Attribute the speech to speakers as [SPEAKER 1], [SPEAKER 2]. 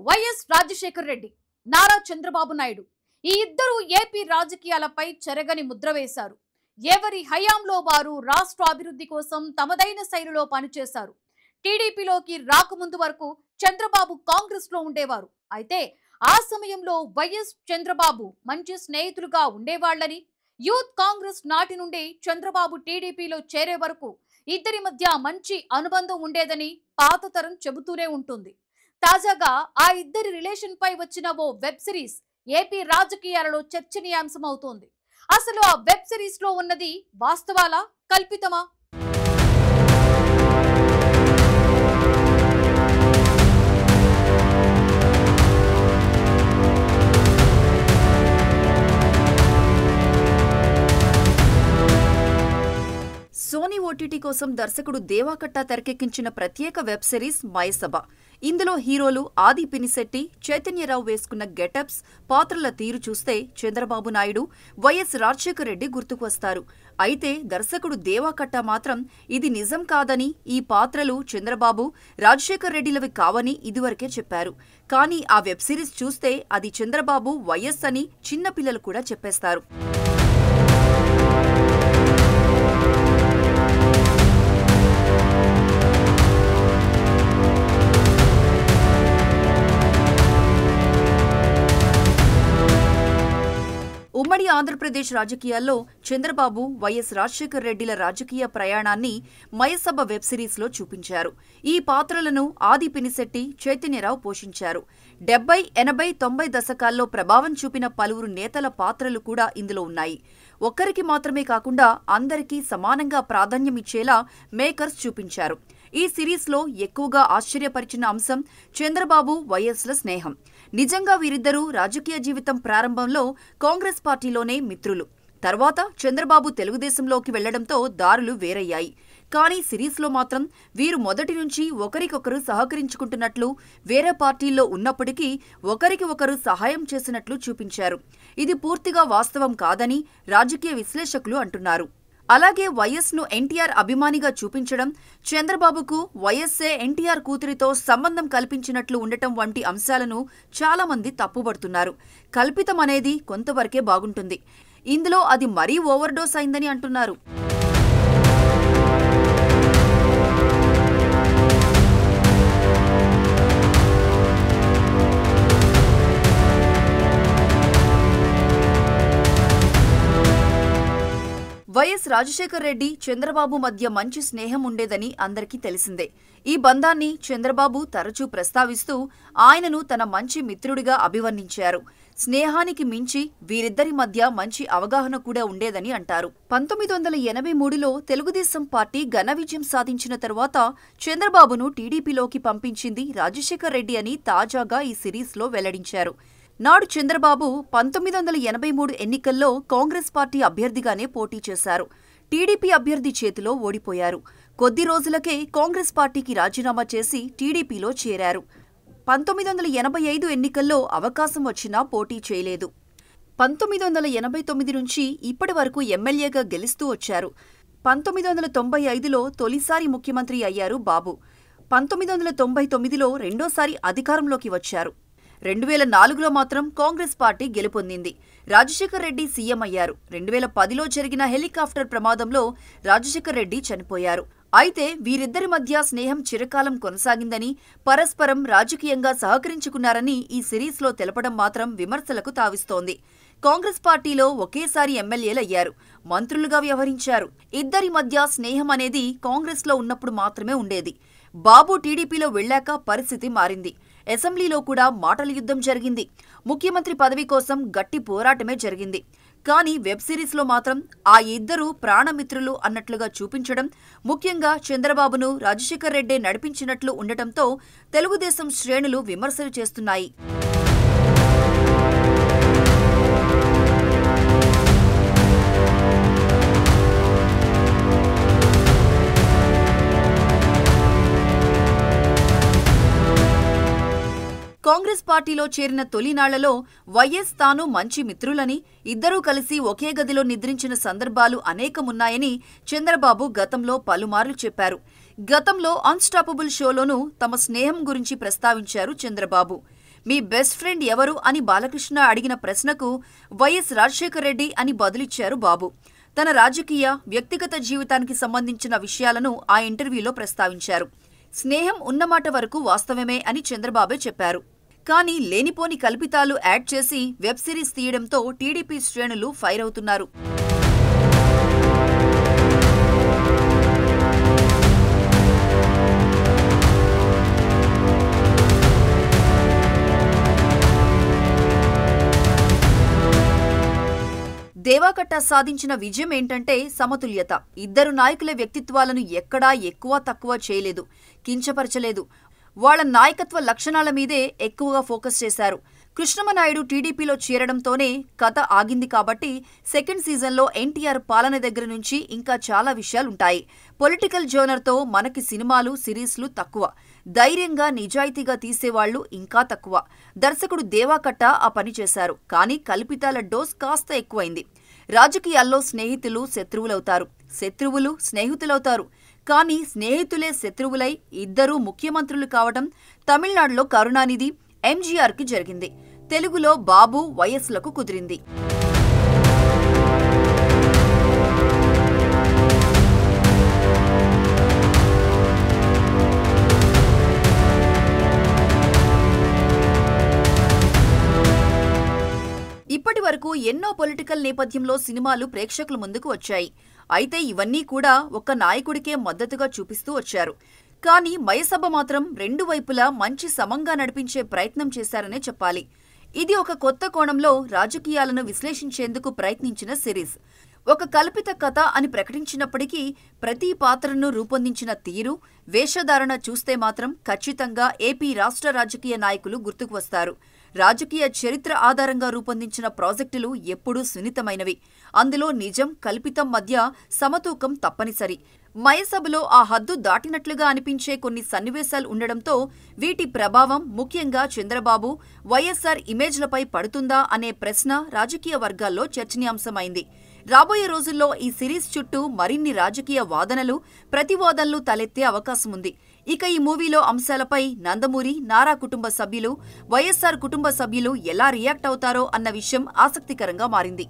[SPEAKER 1] YS Rajasekhar Reddy, Nara Chandrababu Naidu ఈ ఇద్దరు AP రాజకీయాలపై చెరగని ముద్ర వేశారు. ఎవరి హయాంలో వారు రాష్ట్ర అభివృద్ధి కోసం తమదైన శైలిలో పనిచేశారు. టీడీపీలోకి రాకముందు వరకు చంద్రబాబు కాంగ్రెస్ లో ఉండేవారు. అయితే ఆ సమయంలో వైఎస్ చంద్రబాబు మంచి స్నేహితులుగా ఉండేవాళ్లని, యూత్ కాంగ్రెస్ నాటి నుండి చంద్రబాబు టీడీపీలో చేరే వరకు ఇద్దరి మధ్య మంచి అనుబంధం ఉండేదని పాత తరం చెబుతూనే ఉంటుంది. తాజాగా ఆ ఇద్దరి రిలేషన్ పై వచ్చిన ఓ వెబ్ సిరీస్ ఏపీ రాజకీయాలలో చర్చనీయాంశం అవుతోంది. అసలు ఆ వెబ్ సిరీస్ లో ఉన్నది వాస్తవాలా, కల్పితమా?
[SPEAKER 2] సోనీ ఓటీటీ కోసం దర్శకుడు దేవాకట్ట తెరకెక్కించిన ప్రత్యేక వెబ్ సిరీస్ మయసభ. ఇందులో హీరోలు ఆది పినిశెట్టి, చైతన్యరావు వేసుకున్న గెటప్స్, పాత్రల తీరు చూస్తే చంద్రబాబు నాయుడు, వైఎస్ రాజశేఖర్ రెడ్డి గుర్తుకు వస్తారు. అయితే దర్శకుడు దేవాకట్ట మాత్రం ఇది నిజం కాదని, ఈ పాత్రలు చంద్రబాబు, రాజశేఖర్ రెడ్డిలవి కావని ఇదివరకే చెప్పారు. కానీ ఆ వెబ్ సిరీస్ చూస్తే అది చంద్రబాబు, వైఎస్ అని చిన్నపిల్లలు కూడా చెప్పేస్తారు. ఉమ్మడి ఆంధ్రప్రదేశ్ రాజకీయాల్లో చంద్రబాబు, వైఎస్ రాజశేఖర్ రెడ్డిల రాజకీయ ప్రయాణాన్ని మయసభ వెబ్ సిరీస్లో చూపించారు. ఈ పాత్రలను ఆది పినిశెట్టి, చైతన్యరావు పోషించారు. 70, 80, 90 దశకాల్లో ప్రభావం చూపిన పలువురు నేతల పాత్రలు కూడా ఇందులో ఉన్నాయి. ఒక్కరికి మాత్రమే కాకుండా అందరికీ సమానంగా ప్రాధాన్యమిచ్చేలా మేకర్స్ చూపించారు. ఈ సిరీస్లో ఎక్కువగా ఆశ్చర్యపరిచిన అంశం చంద్రబాబు, వైఎస్ల స్నేహం. నిజంగా వీరిద్దరూ రాజకీయ జీవితం ప్రారంభంలో కాంగ్రెస్ పార్టీలోనే మిత్రులు. తర్వాత చంద్రబాబు తెలుగుదేశంలోకి వెళ్లడంతో దారులు వేరయ్యాయి. కానీ సిరీస్లో మాత్రం వీరు మొదటి నుంచి ఒకరికొకరు సహకరించుకుంటున్నట్లు, వేరే పార్టీల్లో ఉన్నప్పటికీ ఒకరికి ఒకరు సహాయం చేసినట్లు చూపించారు. ఇది పూర్తిగా వాస్తవం కాదని రాజకీయ విశ్లేషకులు అంటున్నారు. అలాగే వైఎస్ను ఎన్టీఆర్ అభిమానిగా చూపించడం, చంద్రబాబుకు వైఎస్ఏ ఎన్టీఆర్ కూతురితో సంబంధం కల్పించినట్లు ఉండటం వంటి అంశాలను చాలామంది తప్పుబడుతున్నారు. కల్పితం అనేది కొంతవరకే బాగుంటుంది, ఇందులో అది మరీ ఓవర్డోస్ అయిందని అంటున్నారు. వైఎస్ రాజశేఖర్ రెడ్డి, చంద్రబాబు మధ్య మంచి స్నేహం ఉండేదని అందరికీ తెలిసిందే. ఈ బంధాన్ని చంద్రబాబు తరచూ ప్రస్తావిస్తూ ఆయనను తన మంచి మిత్రుడిగా అభివర్ణించారు. స్నేహానికి మించి వీరిద్దరి మధ్య మంచి అవగాహన కూడా ఉండేదని అంటారు. 1983లో తెలుగుదేశం పార్టీ ఘన విజయం సాధించిన తరువాత చంద్రబాబును టీడీపీలోకి పంపించింది రాజశేఖర్ రెడ్డి అని తాజాగా ఈ సిరీస్లో వెల్లడించారు. నాడు చంద్రబాబు 1983 ఎన్నికల్లో కాంగ్రెస్ పార్టీ అభ్యర్థిగానే పోటీ చేశారు. టీడీపీ అభ్యర్థి చేతిలో ఓడిపోయారు. కొద్ది రోజులకే కాంగ్రెస్ పార్టీకి రాజీనామా చేసి టీడీపీలో చేరారు. 1985 ఎన్నికల్లో అవకాశం వచ్చినా పోటీ చేయలేదు. 1989 నుంచి ఇప్పటి వరకు ఎమ్మెల్యేగా గెలుస్తూ వచ్చారు. 1995లో తొలిసారి ముఖ్యమంత్రి అయ్యారు బాబు. 1999లో రెండోసారి అధికారంలోకి వచ్చారు. 2004లో మాత్రం కాంగ్రెస్ పార్టీ గెలుపొందింది. రాజశేఖర్ రెడ్డి సీఎం అయ్యారు. 2010లో జరిగిన హెలికాప్టర్ ప్రమాదంలో రాజశేఖర్ రెడ్డి చనిపోయారు. అయితే వీరిద్దరి మధ్య స్నేహం చిరకాలం కొనసాగిందని, పరస్పరం రాజకీయంగా సహకరించుకున్నారని ఈ సిరీస్లో తెలపడం మాత్రం విమర్శలకు తావిస్తోంది. కాంగ్రెస్ పార్టీలో ఒకేసారి ఎమ్మెల్యేలయ్యారు, మంత్రులుగా వ్యవహరించారు. ఇద్దరి మధ్య స్నేహం అనేది కాంగ్రెస్లో ఉన్నప్పుడు మాత్రమే ఉండేది. బాబు టీడీపీలో వెళ్లాక పరిస్థితి మారింది. అసెంబ్లీలో కూడా మాటల యుద్ధం జరిగింది. ముఖ్యమంత్రి పదవి కోసం గట్టి పోరాటమే జరిగింది. కానీ వెబ్ సిరీస్లో మాత్రం ఆ ఇద్దరు ప్రాణమిత్రులు అన్నట్లుగా చూపించడం, ముఖ్యంగా చంద్రబాబును రాజశేఖర్ రెడ్డే నడిపించినట్లు ఉండటంతో తెలుగుదేశం శ్రేణులు విమర్శలు చేస్తున్నాయి. కాంగ్రెస్ పార్టీలో చేరిన తొలినాళ్లలో వైఎస్ తాను మంచి మిత్రులని, ఇద్దరూ కలిసి ఒకే గదిలో నిద్రించిన సందర్భాలు అనేకమున్నాయని చంద్రబాబు గతంలో పలుమార్లు చెప్పారు. గతంలో అన్స్టాపబుల్ షోలోనూ తమ స్నేహం గురించి ప్రస్తావించారు చంద్రబాబు. మీ బెస్ట్ ఫ్రెండ్ ఎవరు అని బాలకృష్ణ అడిగిన ప్రశ్నకు వైఎస్ రాజశేఖర్ రెడ్డి అని బదులిచ్చారు బాబు. తన రాజకీయ, వ్యక్తిగత జీవితానికి సంబంధించిన విషయాలను ఆ ఇంటర్వ్యూలో ప్రస్తావించారు. స్నేహం ఉన్నమాట వరకు వాస్తవమే అని చంద్రబాబే చెప్పారు. కానీ లేనిపోని కల్పితాలు యాడ్ చేసి వెబ్ సిరీస్ తీయడంతో టీడీపీ శ్రేణులు ఫైర్ అవుతున్నారు. దేవాకట్ట సాధించిన విజయం ఏంటంటే సమతుల్యత. ఇద్దరు నాయకుల వ్యక్తిత్వాలను ఎక్కడా ఎక్కువ తక్కువ చేయలేదు, కించపరచలేదు. వాళ్ల నాయకత్వ లక్షణాల మీదే ఎక్కువగా ఫోకస్ చేశారు. కృష్ణమనాయుడు టీడీపీలో చేరడంతోనే కథ ఆగింది కాబట్టి సెకండ్ సీజన్లో ఎన్టీఆర్ పాలన దగ్గర నుంచి ఇంకా చాలా విషయాలుంటాయి. పొలిటికల్ జోనర్తో మనకి సినిమాలు, సిరీస్లు తక్కువ. ధైర్యంగా, నిజాయితీగా తీసేవాళ్లు ఇంకా తక్కువ. దర్శకుడు దేవాకట్ట ఆ పని చేశారు. కానీ కల్పితాల డోస్ కాస్త ఎక్కువైంది. రాజకీయాల్లో స్నేహితులు శత్రువులవుతారు, శత్రువులు స్నేహితులవుతారు. కానీ స్నేహితులే శత్రువులై ఇద్దరూ ముఖ్యమంత్రులు కావటం తమిళనాడులో కరుణానిధి, ఎంజీఆర్కి జరిగింది. తెలుగులో బాబు, వైఎస్లకు కుదిరింది. ఇప్పటి వరకు ఎన్నో పొలిటికల్ నేపథ్యంలో సినిమాలు ప్రేక్షకుల ముందుకు వచ్చాయి. అయితే ఇవన్నీ కూడా ఒక్క నాయకుడికే మద్దతుగా చూపిస్తూ వచ్చారు. కానీ మయసభ మాత్రం రెండు వైపులా మంచి సమంగా నడిపించే ప్రయత్నం చేశారనే చెప్పాలి. ఇది ఒక కొత్త కోణంలో రాజకీయాలను విశ్లేషించేందుకు ప్రయత్నించిన సిరీస్. ఒక కల్పిత కథ అని ప్రకటించినప్పటికీ ప్రతి పాత్రను రూపొందించిన తీరు, వేషధారణ చూస్తే మాత్రం ఖచ్చితంగా ఏపీ రాష్ట్ర రాజకీయ నాయకులు గుర్తుకు వస్తారు. రాజకీయ చరిత్ర ఆధారంగా రూపొందించిన ప్రాజెక్టులు ఎప్పుడూ సున్నితమైనవి. అందులో నిజం, కల్పితం మధ్య సమతూకం తప్పనిసరి. మయసభలో ఆ హద్దు దాటినట్లుగా అనిపించే కొన్ని సన్నివేశాలు ఉండడంతో వీటి ప్రభావం ముఖ్యంగా చంద్రబాబు, వైఎస్ఆర్ ఇమేజ్లపై పడుతుందా అనే ప్రశ్న రాజకీయ వర్గాల్లో చర్చనీయాంశమైంది. రాబోయే రోజుల్లో ఈ సిరీస్ చుట్టూ మరిన్ని రాజకీయ వాదనలు, ప్రతివాదనలు తలెత్తే అవకాశముంది. ఇక ఈ మూవీలో అంశాలపై నందమూరి, నారా కుటుంబ సభ్యులు, వైఎస్ఆర్ కుటుంబ సభ్యులు ఎలా రియాక్ట్ అవుతారో అన్న విషయం ఆసక్తికరంగా మారింది.